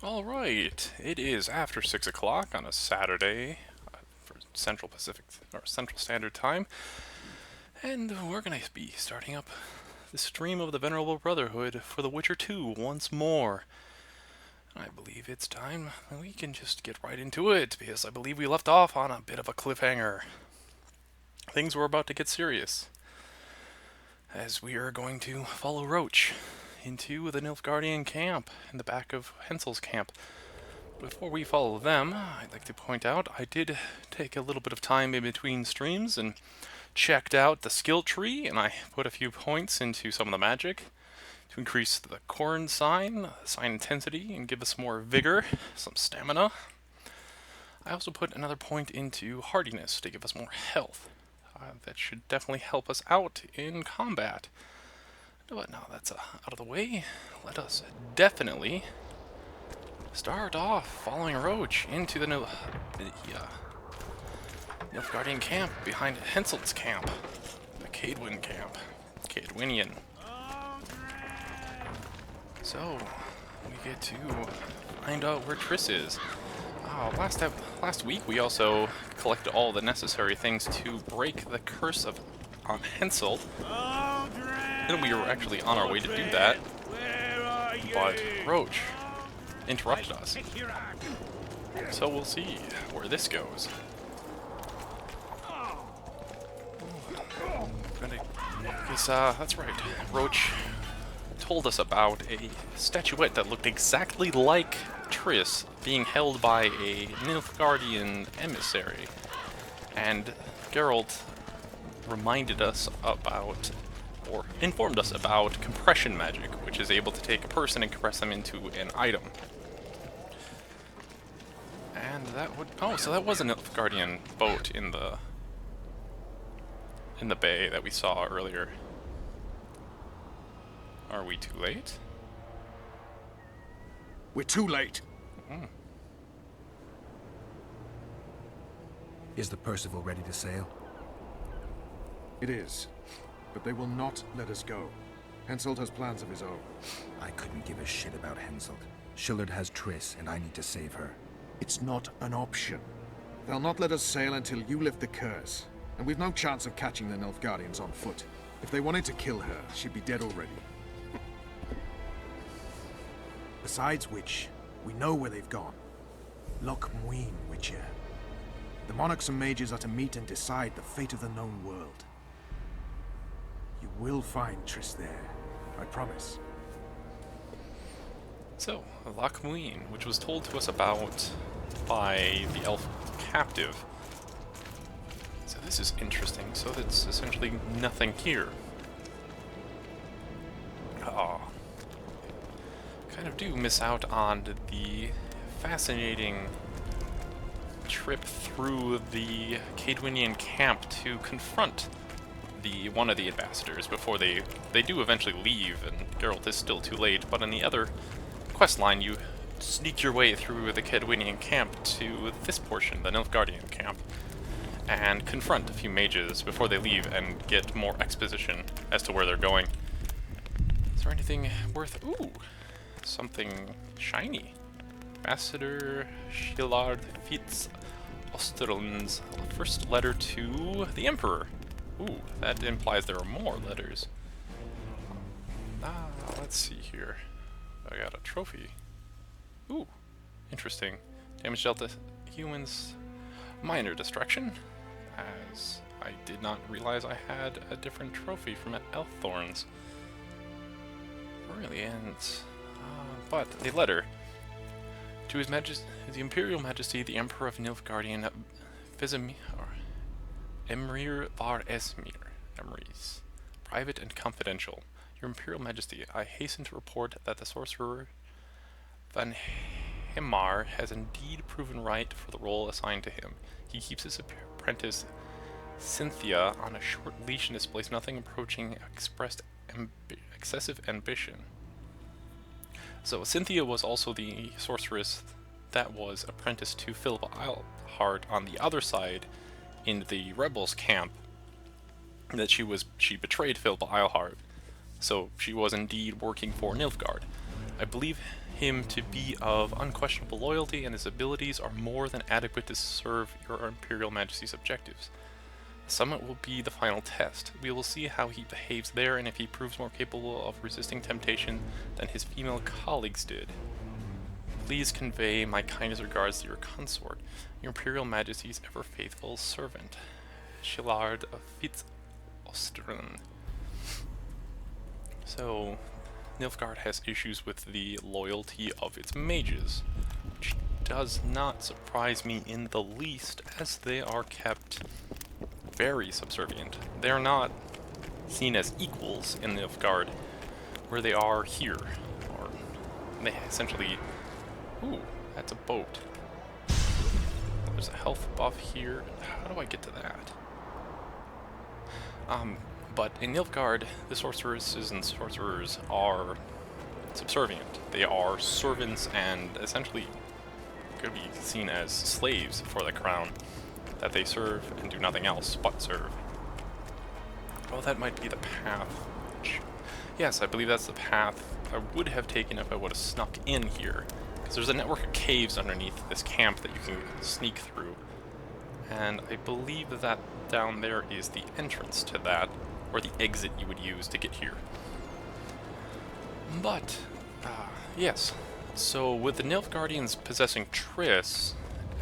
Alright, it is after 6 o'clock on a Saturday for Central Pacific, or Central Standard Time, and we're going to be starting up the stream of the Venerable Brotherhood for The Witcher 2 once more. I believe it's time that we can just get right into it, because I believe we left off on a bit of a cliffhanger. Things were about to get serious, as we are going to follow Roach into the Nilfgaardian camp in the back of Hensel's camp. Before we follow them, I'd like to point out I did take a little bit of time in between streams and checked out the skill tree, and I put a few points into some of the magic to increase the corn sign intensity, and give us more vigor, some stamina. I also put another point into hardiness to give us more health. That should definitely help us out in combat. But now that's out of the way, let us definitely start off following Roach into the Nilfgaardian camp behind Hensel's camp. The Cadwin camp. Cadwinian. So, we get to find out where Triss is. Last week we also collected all the necessary things to break the curse on Hensel. And we were actually on our way to do that, but Roach interrupted us. So we'll see where this goes. That's right, Roach told us about a statuette that looked exactly like Triss being held by a Nilfgaardian emissary. And Geralt reminded us about, or informed us about, compression magic, which is able to take a person and compress them into an item. And that would... oh, so that was a Nilfgaardian boat in the bay that we saw earlier. Are we too late? We're too late. Is the Percival ready to sail? It is. But they will not let us go. Henselt has plans of his own. I couldn't give a shit about Henselt. Shillard has Triss, and I need to save her. It's not an option. They'll not let us sail until you lift the curse. And we've no chance of catching the Nilfgaardians on foot. If they wanted to kill her, she'd be dead already. Besides which, we know where they've gone. Loch Muin, Witcher. The monarchs and mages are to meet and decide the fate of the known world. You will find Triss there, I promise. So, Loch Muin, which was told to us about by the elf captive. So this is interesting. So that's essentially nothing here. Kind of do miss out on the fascinating trip through the Cadwinian camp to confront one of the ambassadors before they do eventually leave, and Geralt is still too late. But in the other quest line, you sneak your way through the Cadwinian camp to this portion, the Nilfgaardian camp, and confront a few mages before they leave and get more exposition as to where they're going. Is there anything worth... ooh! Something shiny. Ambassador Shillard Fitz Osterland's first letter to the Emperor. Ooh, that implies there are more letters. Let's see here. I got a trophy. Ooh, interesting. Damage dealt to humans. Minor destruction. As I did not realize I had a different trophy from Elthorn's. Brilliant. But the letter to His Majesty, the Imperial Majesty, the Emperor of Nilfgaardian, Vizimir, Emrir var Esmir, Emrys, private and confidential. Your Imperial Majesty, I hasten to report that the sorcerer Van Hemar has indeed proven right for the role assigned to him. He keeps his apprentice Cynthia on a short leash and displays nothing approaching excessive ambition. So Cynthia was also the sorceress that was apprenticed to Philip Eilhart on the other side in the rebels camp. That she betrayed Philip Eilhart, so she was indeed working for Nilfgaard. I believe him to be of unquestionable loyalty, and his abilities are more than adequate to serve your Imperial Majesty's objectives. The summit will be the final test. We will see how he behaves there, and if he proves more capable of resisting temptation than his female colleagues did. Please convey my kindest regards to your consort, your Imperial Majesty's ever-faithful servant, Shillard of Fitz-Ostren. So, Nilfgaard has issues with the loyalty of its mages, which does not surprise me in the least, as they are kept very subservient. They are not seen as equals in Nilfgaard, where they are here, or they essentially... Ooh, that's a boat. There's a health buff here. How do I get to that? But in Nilfgaard, the sorceresses and sorcerers are subservient. They are servants and essentially could be seen as slaves for the crown, that they serve and do nothing else but serve. Oh, that might be the path. Yes, I believe that's the path I would have taken if I would have snuck in here. Because there's a network of caves underneath this camp that you can sneak through. And I believe that down there is the entrance to that, or the exit you would use to get here. But, yes. So with the Nilfgaardians possessing Triss,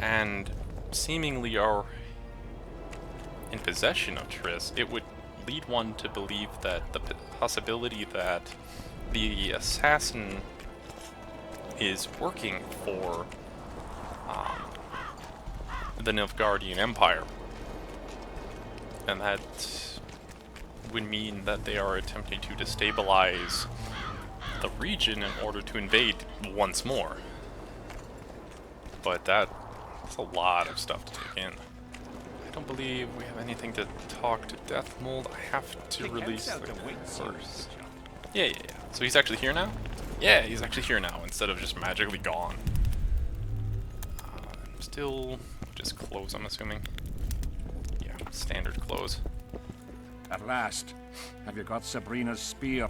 and seemingly are in possession of Triss, it would lead one to believe that the possibility that the assassin is working for the Nilfgaardian Empire. And that would mean that they are attempting to destabilize the region in order to invade once more. But that's a lot of stuff to take in. I don't believe we have anything to talk to Deathmold. I have to release the first. Yeah. So he's actually here now? Yeah, he's actually here now instead of just magically gone. Still just close, I'm assuming. Yeah, standard close. At last. Have you got Sabrina's spear?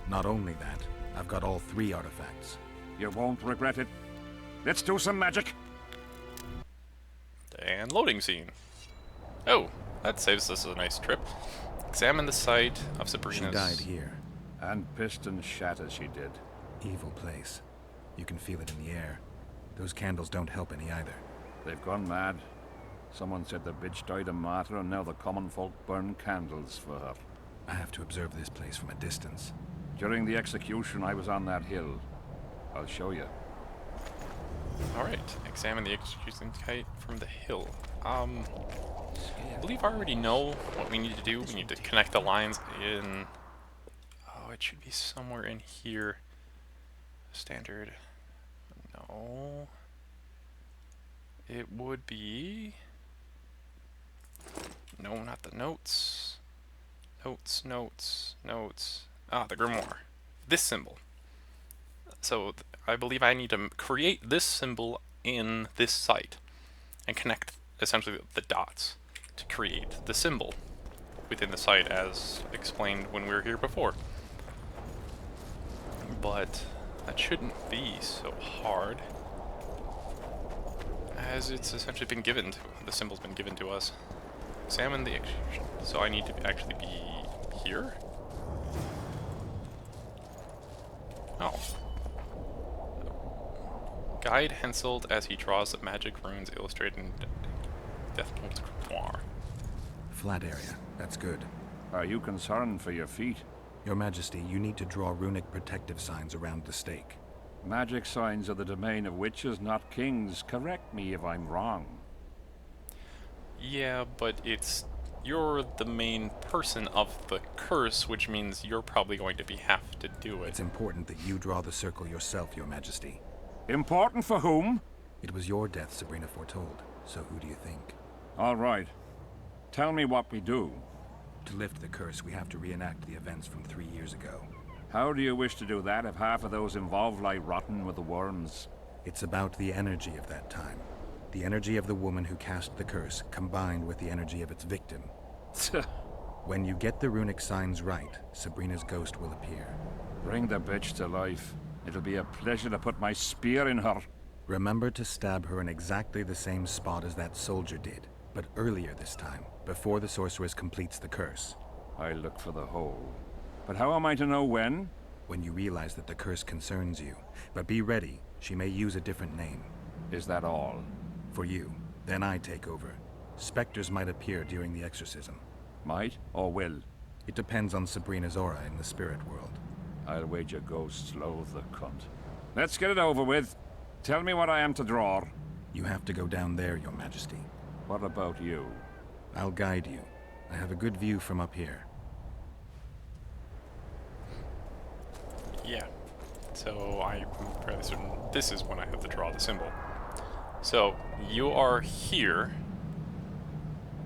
Not only that, I've got all 3 artifacts. You won't regret it. Let's do some magic. And loading scene. Oh, that saves us a nice trip. Examine the site of Sabrina's... She died here. And pissed and shat as she did. Evil place. You can feel it in the air. Those candles don't help any either. They've gone mad. Someone said the bitch died a martyr, and now the common folk burn candles for her. I have to observe this place from a distance. During the execution, I was on that hill. I'll show you. Alright, examine the execution site from the hill. I believe I already know what we need to do. We need to connect the lines in... Oh, it should be somewhere in here. Standard. No. It would be... No, not the notes. Notes. Ah, the grimoire. This symbol. So, I believe I need to create this symbol in this site and connect, essentially, the dots to create the symbol within the site as explained when we were here before. But that shouldn't be so hard, as it's essentially been given to, the symbol's been given to us. Examine the execution. So I need to actually be here? Oh. Guide Henselt as he draws the magic runes illustrated in Deathmold's grimoire. Flat area. That's good. Are you concerned for your feet? Your Majesty, you need to draw runic protective signs around the stake. Magic signs are the domain of witches, not kings. Correct me if I'm wrong. Yeah, but you're the main person of the curse, which means you're probably going to have to do it. It's important that you draw the circle yourself, Your Majesty. Important for whom? It was your death Sabrina foretold, so who do you think? All right. Tell me what we do. To lift the curse, we have to reenact the events from 3 years ago. How do you wish to do that if half of those involved lie rotten with the worms? It's about the energy of that time. The energy of the woman who cast the curse, combined with the energy of its victim. When you get the runic signs right, Sabrina's ghost will appear. Bring the bitch to life. It'll be a pleasure to put my spear in her. Remember to stab her in exactly the same spot as that soldier did, but earlier this time, before the sorceress completes the curse. I'll look for the hole. But how am I to know when? When you realize that the curse concerns you. But be ready, she may use a different name. Is that all? For you. Then I take over. Spectres might appear during the exorcism. Might or will? It depends on Sabrina's aura in the spirit world. I'll wager ghosts loathe the cunt. Let's get it over with. Tell me what I am to draw. You have to go down there, Your Majesty. What about you? I'll guide you. I have a good view from up here. Yeah. So I'm fairly certain this is when I have to draw the symbol. So you are here.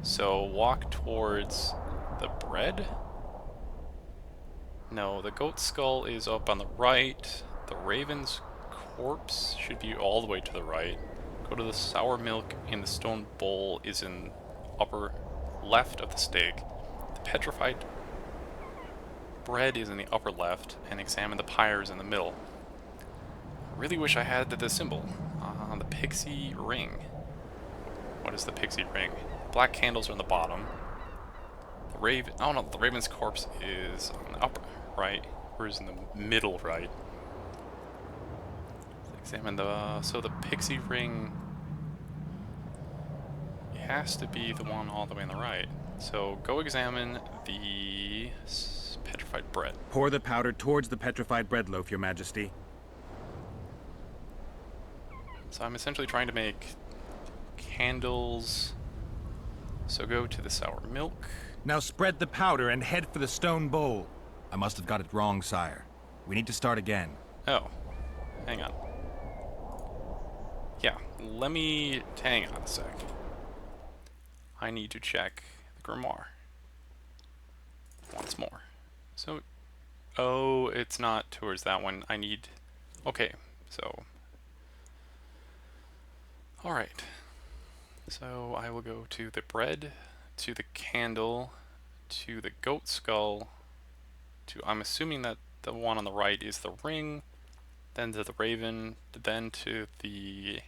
So walk towards the bread. No, the goat skull is up on the right. The raven's corpse should be all the way to the right. Go to the sour milk in the stone bowl is in upper left of the stake. The petrified bread is in the upper left, and examine the pyres in the middle. I really wish I had the symbol. The pixie ring. What is the pixie ring? Black candles are in the bottom. The raven. Oh no, the raven's corpse is on the upper right, or is in the middle right. Examine the. So the pixie ring. It has to be the one all the way on the right. So go examine the petrified bread. Pour the powder towards the petrified bread loaf, Your Majesty. So I'm essentially trying to make candles. So go to the sour milk. Now spread the powder and head for the stone bowl. I must have got it wrong, sire. We need to start again. Oh, hang on. Yeah, let me hang on a sec. I need to check the grimoire once more. So, oh, it's not towards that one. I need. Okay, so. All right. So I will go to the bread, to the candle, to the goat skull, to, I'm assuming that the one on the right is the ring, then to the raven, then to the,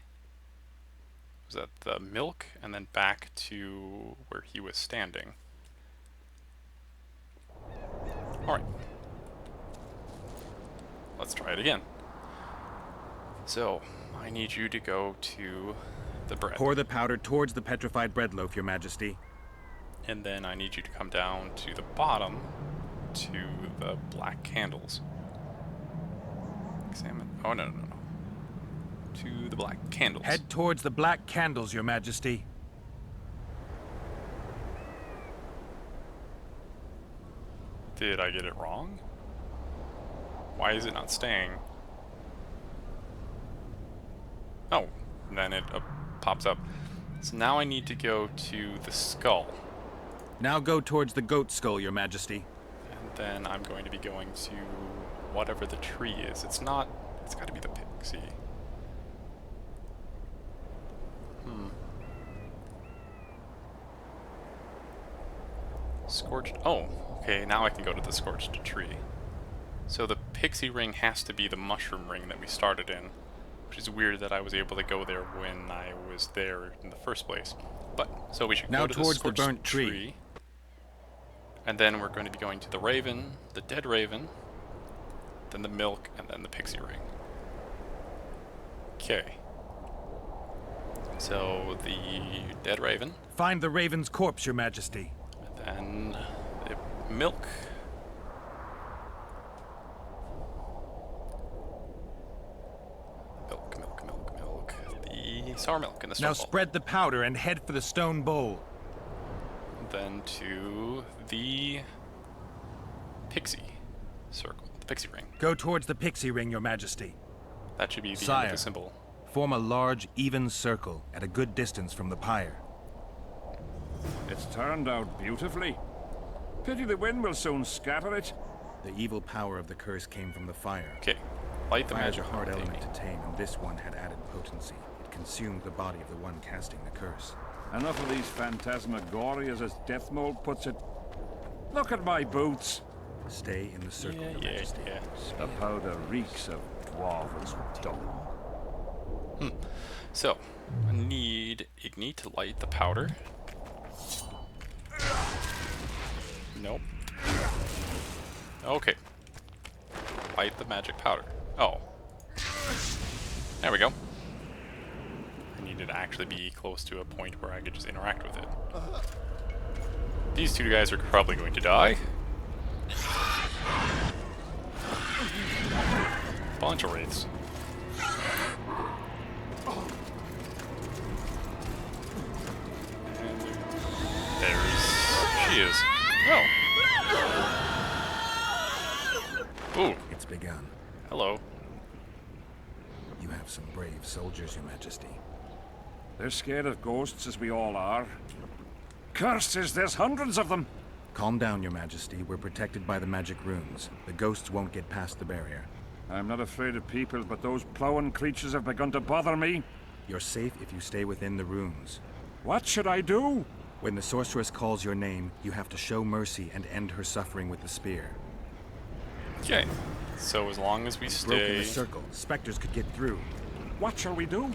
was that the milk, and then back to where he was standing. Alright. Let's try it again. So, I need you to go to the bread. Pour the powder towards the petrified bread loaf, Your Majesty. And then I need you to come down to the bottom to the black candles. Examine. Oh, no. To the black candles. Head towards the black candles, Your Majesty. Did I get it wrong? Why is it not staying? Oh, and then it pops up. So now I need to go to the skull. Now go towards the goat skull, Your Majesty. And then I'm going to be going to whatever the tree is. It's not, it's got to be the pixie. Scorched, oh, okay, now I can go to the scorched tree. So the pixie ring has to be the mushroom ring that we started in, which is weird that I was able to go there when I was there in the first place. But, so we should now go to towards the scorched the burnt tree. And then we're going to be going to the raven, the dead raven, then the milk, and then the pixie ring. Okay. So, the dead raven. Find the raven's corpse, Your Majesty. And then the milk. Milk. The sour milk in the stone Now bowl. spread the powder and head for the stone bowl. Then to the pixie circle, the pixie ring. Go towards the pixie ring, Your Majesty. That should be the end Sire. of the symbol. Form a large, even circle at a good distance from the pyre. It's turned out beautifully. Pity the wind will soon scatter it. The evil power of the curse came from the fire. Okay, light the Fire is a magic hard lamp, element Amy. to tame, and this one had added potency. It consumed the body of the one casting the curse. Enough of these phantasmagorias, as Death Mold puts it. Look at my boots. Stay in the circle, Your Majesty. Yeah. The powder reeks of Quavers done. So, I need Igni to light the powder. Nope. Okay. Light the magic powder. Oh. There we go. I needed to actually be close to a point where I could just interact with it. These two guys are probably going to die. Bunch of wraiths. And she is. Oh. Ooh. It's begun. Hello. You have some brave soldiers, Your Majesty. They're scared of ghosts, as we all are. Curses, there's hundreds of them! Calm down, Your Majesty. We're protected by the magic runes. The ghosts won't get past the barrier. I'm not afraid of people, but those plowing creatures have begun to bother me. You're safe if you stay within the runes. What should I do? When the sorceress calls your name, you have to show mercy and end her suffering with the spear. Okay. So as long as we Broken stay... the circle. Specters could get through. What shall we do?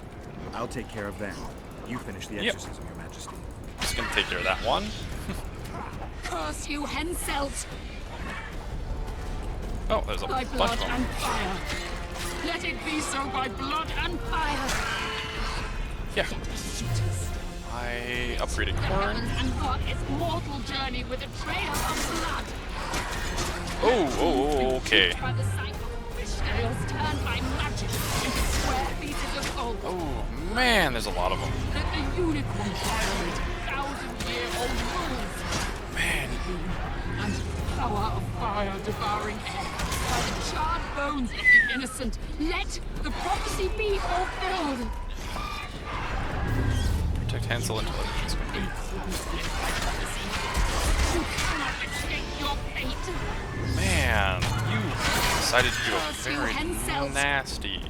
I'll take care of them. You finish the Yep. exorcism, Your Majesty. Just gonna take care of that one. Curse you, Henselt! Oh, there's a By bunch blood of them. and fire! Let it be so by blood and fire! Yeah. Shooters! I upgraded corn. Heavens and walk its mortal journey with a trail of blood! Oh, okay. By the sight of fish scales turned by magic into square pieces of gold! Oh, man, there's a lot of them. Let the unicorn violate 1,000-year-old rules! Man, And power of fire devouring air, by the charred bones of the innocent, let the prophecy be fulfilled! protect Hansel until everything's complete. You cannot escape your fate! Man, you decided to do a Curse you, very Henselt. nasty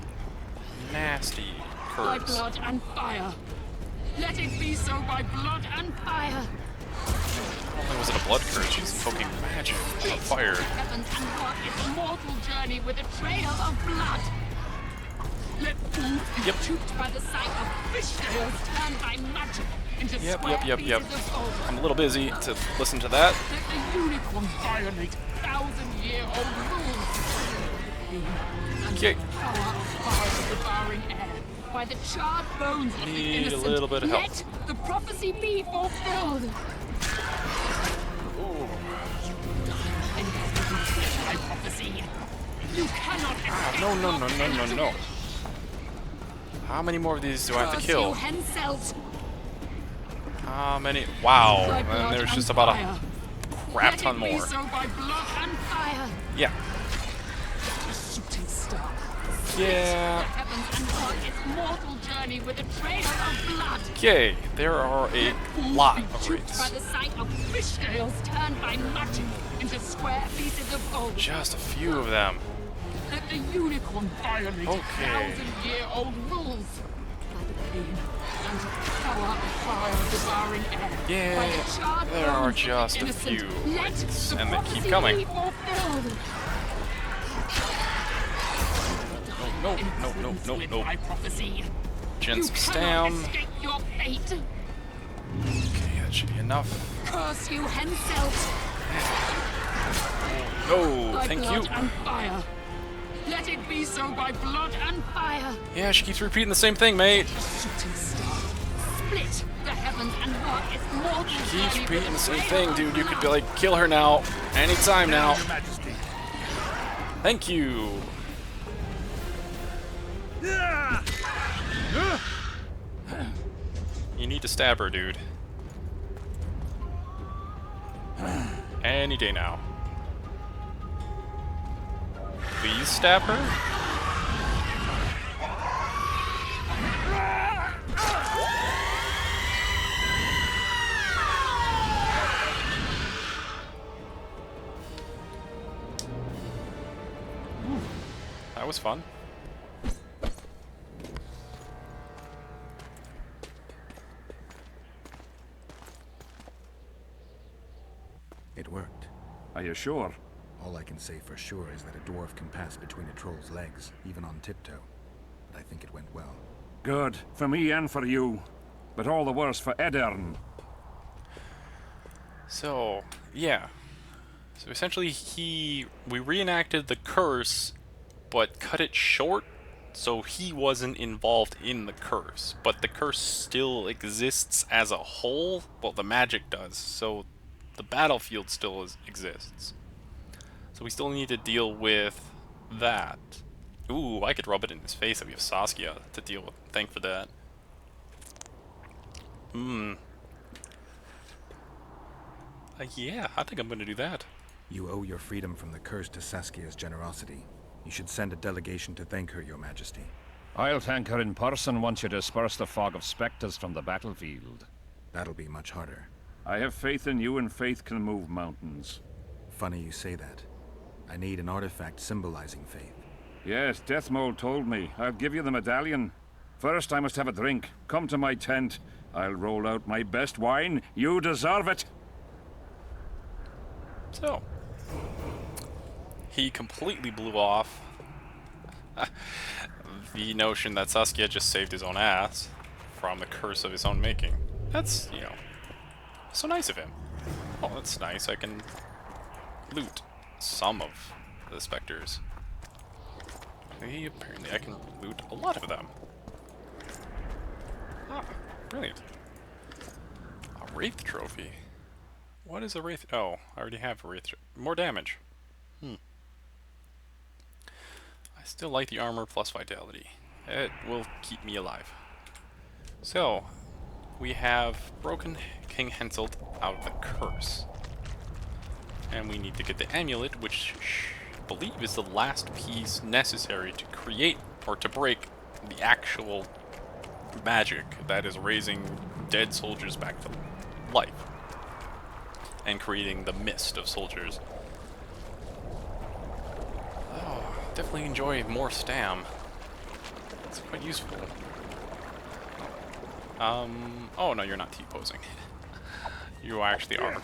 By curse. blood and fire! Let it be so by blood and fire! Not only was it a blood curse, she's poking magic on fire. The heavens and walk its mortal journey with a trail of blood! Let fools be Yep. duped by the sight of fish scales turned by magic into Yep. square pieces of gold! I'm a little busy to listen to that. Let the unicorn violate 1,000-year-old rules! And Okay. the power of fire devouring air, by the charred bones of the Need a innocent, little bit of help. let the prophecy be fulfilled! My prophecy. You cannot escape No. your fate. How many more of these do I have to Curse kill? you, Henselt. How many? Wow, By and blood there's just and about fire. a crap Let ton it be more. so by blood and fire. Yeah. The shooting star. The Yeah. heavens and walk its mortal journey with a trail of blood. Okay, there are a lot Be of duped by wraiths. the sight of fish scales turned by magic into square pieces of gold. Just a few of them. Let the unicorn violate Okay. 1,000-year-old rules. By the pain and power of fire devouring air. Yeah, By the charred there are bones of the just a innocent, few let wraiths, the and they keep prophecy coming. be fulfilled. No. With my prophecy. Gents, You cannot down. escape your fate. Okay, that should be enough. Curse you, Henselt. No, By thank blood you. and fire. Let it be so by blood and fire. Yeah, she keeps repeating the same thing, mate. Shooting star. Split the heavens and walk its mortal Keeps journey with repeating a the same trail thing, of dude. You could be blood. like, kill her now, anytime now. Your Majesty. Thank you. You need to stab her, dude. Any day now. Please stab her? That was fun. It worked. Are you sure? All I can say for sure is that a dwarf can pass between a troll's legs, even on tiptoe. But I think it went well. Good, for me and for you. But all the worse for Edirn. So, yeah. So essentially we reenacted the curse, but cut it short, so he wasn't involved in the curse. But the curse still exists as a whole. Well, the magic does, so the battlefield still exists. So we still need to deal with that. Ooh, I could rub it in his face if we have Saskia to deal with. Thank for that. Yeah, I think I'm gonna do that. You owe your freedom from the curse to Saskia's generosity. You should send a delegation to thank her, Your Majesty. I'll thank her in person once you disperse the fog of spectres from the battlefield. That'll be much harder. I have faith in you, and faith can move mountains. Funny you say that. I need an artifact symbolizing faith. Yes, Deathmole told me. I'll give you the medallion. First, I must have a drink. Come to my tent. I'll roll out my best wine. You deserve it! So, he completely blew off the notion that Saskia just saved his own ass from the curse of his own making. That's, you know, so nice of him. Oh, that's nice. I can loot some of the specters. Apparently I can loot a lot of them. Ah, brilliant. A Wraith Trophy. What is a Wraith? Oh, I already have a Wraith. More damage. I still like the armor plus vitality. It will keep me alive. So, we have broken King Henselt out of the curse. And we need to get the amulet, which I believe is the last piece necessary to create, or to break, the actual magic that is raising dead soldiers back to life. And creating the mist of soldiers. Oh, definitely enjoy more stam. It's quite useful. Oh no, you're not T-posing. You actually are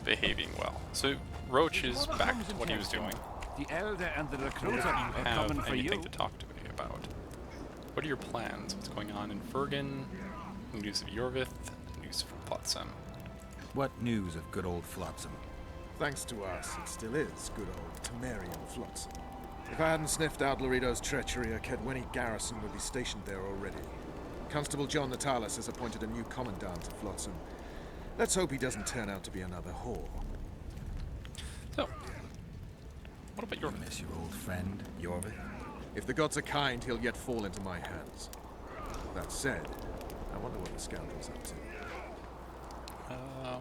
behaving well. So, Roach is back to what he was doing. The Elder and the Recruiter If you are coming have for you. anything to talk to me about. What are your plans? What's going on in Fergan? News of Yorvith? News from Flotsam? What news of good old Flotsam? Thanks to us, it still is good old Temerian Flotsam. If I hadn't sniffed out Laredo's treachery, a Kedweni garrison would be stationed there already. Constable John Natalis has appointed a new commandant to Flotsam. Let's hope he doesn't turn out to be another whore. So, what about your... Miss your old friend, Yorvith? If the gods are kind, he'll yet fall into my hands. That said, I wonder what the scoundrel's up to.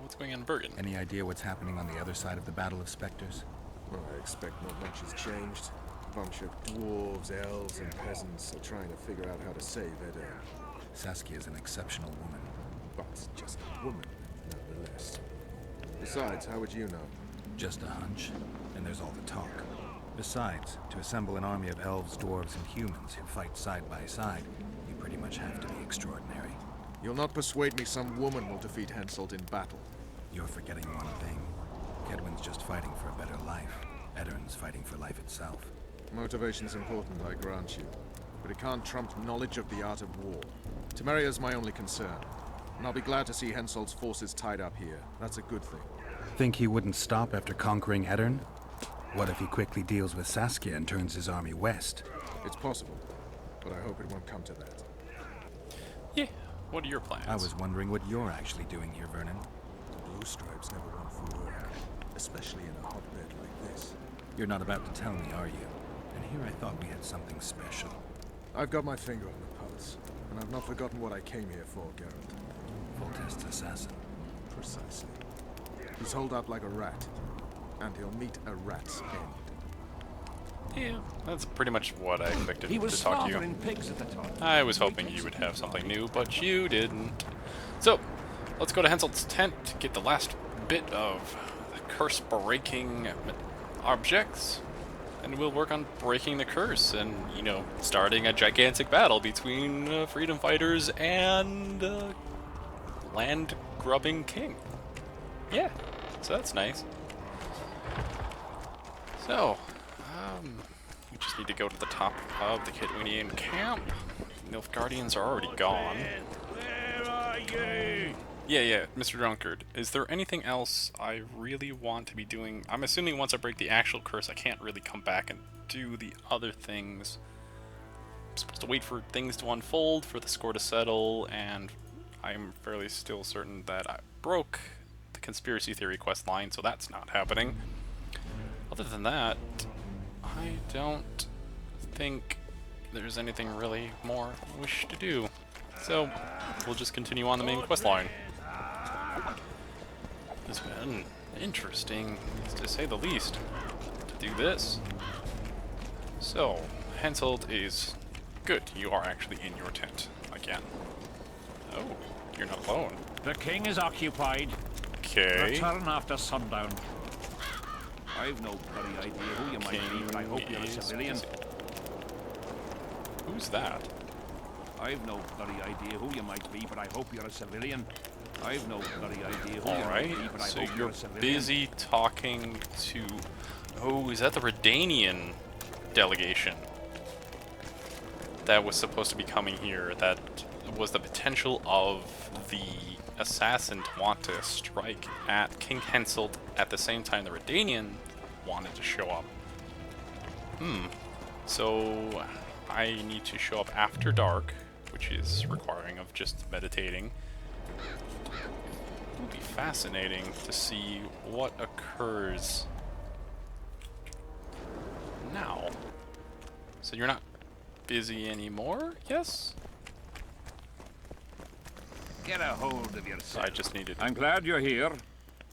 what's going on in Bergen? Any idea what's happening on the other side of the Battle of Spectres? Well, I expect not much has changed. A bunch of dwarves, elves, and peasants are trying to figure out how to save Edirn. Saskia is an exceptional woman. But just a woman, nonetheless. Besides, how would you know? Just a hunch, and there's all the talk. Besides, to assemble an army of elves, dwarves, and humans who fight side by side, you pretty much have to be extraordinary. You'll not persuade me some woman will defeat Henselt in battle. You're forgetting one thing. Kedwen's just fighting for a better life. Edirn's fighting for life itself. Motivation's important, I grant you. But it can't trump knowledge of the art of war. Temeria's my only concern. And I'll be glad to see Henselt's forces tied up here. That's a good thing. Think he wouldn't stop after conquering Edirn? What if he quickly deals with Saskia and turns his army west? It's possible, but I hope it won't come to that. Yeah, what are your plans? I was wondering what you're actually doing here, Vernon. The Blue Stripes never want for work, especially in a hotbed like this. You're not about to tell me, are you? And here I thought we had something special. I've got my finger on the pulse, and I've not forgotten what I came here for, Geralt. Voltest's assassin. Precisely. He's holed up like a rat, and he'll meet a rat's end. Yeah, that's pretty much what I expected He was to talk to slaughtering you. pigs at the time. I was hoping you would have something new, but you didn't. So, let's go to Henselt's tent to get the last bit of the curse-breaking objects, and we'll work on breaking the curse and, you know, starting a gigantic battle between freedom fighters and land-grubbing king. Yeah, so that's nice. So, we just need to go to the top of the Kitwinian camp. Nilfgaardians are already gone. Where are you? Yeah, Mr. Drunkard. Is there anything else I really want to be doing? I'm assuming once I break the actual curse, I can't really come back and do the other things. I'm supposed to wait for things to unfold, for the score to settle, and I'm fairly still certain that I broke the conspiracy theory quest line, so that's not happening. Other than that, I don't think there's anything really more I wish to do. So, we'll just continue on the main quest line. It's been interesting, to say the least, to do this. So, Henselt is good. You are actually in your tent again. Oh, you're not alone. The king is occupied. Okay. Return after sundown. I've no bloody idea who you might be, but I hope you're a civilian. Who's that? I've no bloody idea who you might be, but I hope you're a civilian. I've no bloody idea who Alright, you might be, but I so hope you're you're a civilian. busy talking to... Oh, is that the Redanian delegation that was supposed to be coming here? That was the potential of the assassin to want to strike at King Henselt at the same time the Redanian wanted to show up. So I need to show up after dark, which is requiring of just meditating. It will be fascinating to see what occurs now. So you're not busy anymore, yes? Get a hold of yourself. I just needed... I'm glad you're here.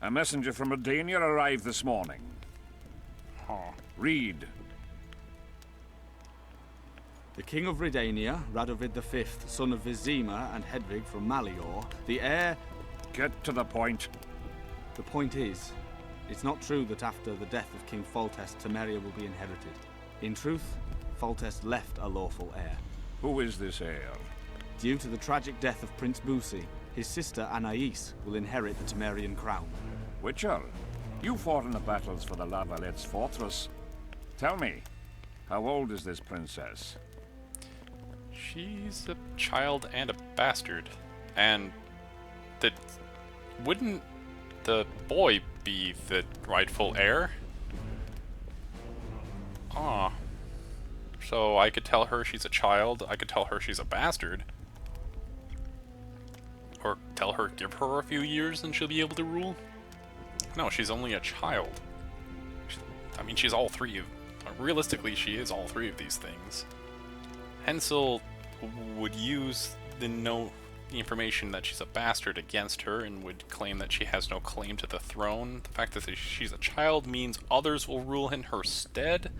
A messenger from Redania arrived this morning. Huh. Read. The King of Redania, Radovid V, son of Vizima and Hedvig from Malior, the heir... Get to the point. The point is, it's not true that after the death of King Foltest, Temeria will be inherited. In truth, Foltest left a lawful heir. Who is this heir? Due to the tragic death of Prince Busi, his sister Anais will inherit the Temerian crown. Witcher, you fought in the battles for the Lavalette's fortress. Tell me, how old is this princess? She's a child and a bastard. And wouldn't the boy be the rightful heir? Ah. So I could tell her she's a child, I could tell her she's a bastard. Or tell her, give her a few years and she'll be able to rule? No, she's only a child. I mean, she's all three of... Realistically, she is all three of these things. Hensel would use the information that she's a bastard against her and would claim that she has no claim to the throne. The fact that she's a child means others will rule in her stead.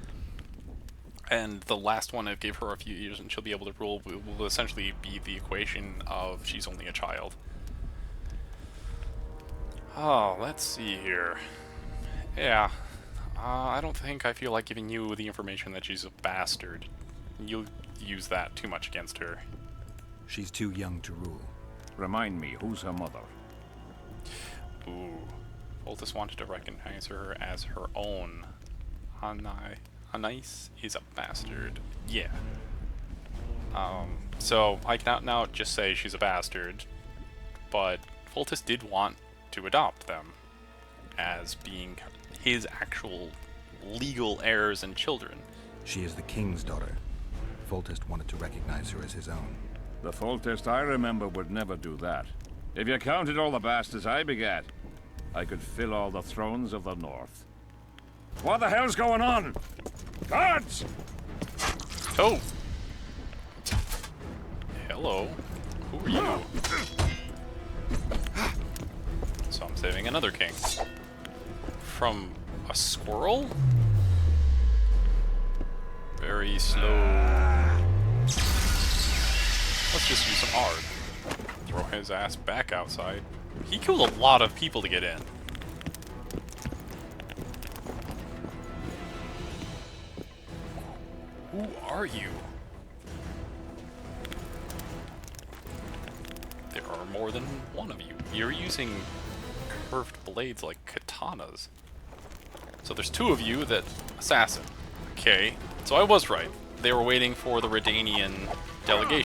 And the last one that gave her a few years and she'll be able to rule will essentially be the equation of she's only a child. Oh, let's see here. Yeah. I don't think I feel like giving you the information that she's a bastard. You'll use that too much against her. She's too young to rule. Remind me, who's her mother? Ooh. Voltus wanted to recognize her as her own. Anais is a bastard. Yeah. So I can now just say she's a bastard, but Voltus did want to adopt them as being his actual legal heirs and children. She is the king's daughter. Foltest wanted to recognize her as his own. The Foltest I remember would never do that. If you counted all the bastards I begat, I could fill all the thrones of the north. What the hell's going on? Guards! Oh! Hello. Who are you? So I'm saving another king. From a squirrel? Very slow. Let's just use some Ard. Throw his ass back outside. He killed a lot of people to get in. Who are you? There are more than one of you. You're using curved blades like katanas. So there's 2 of you that assassin. Okay, so I was right. They were waiting for the Redanian delegation.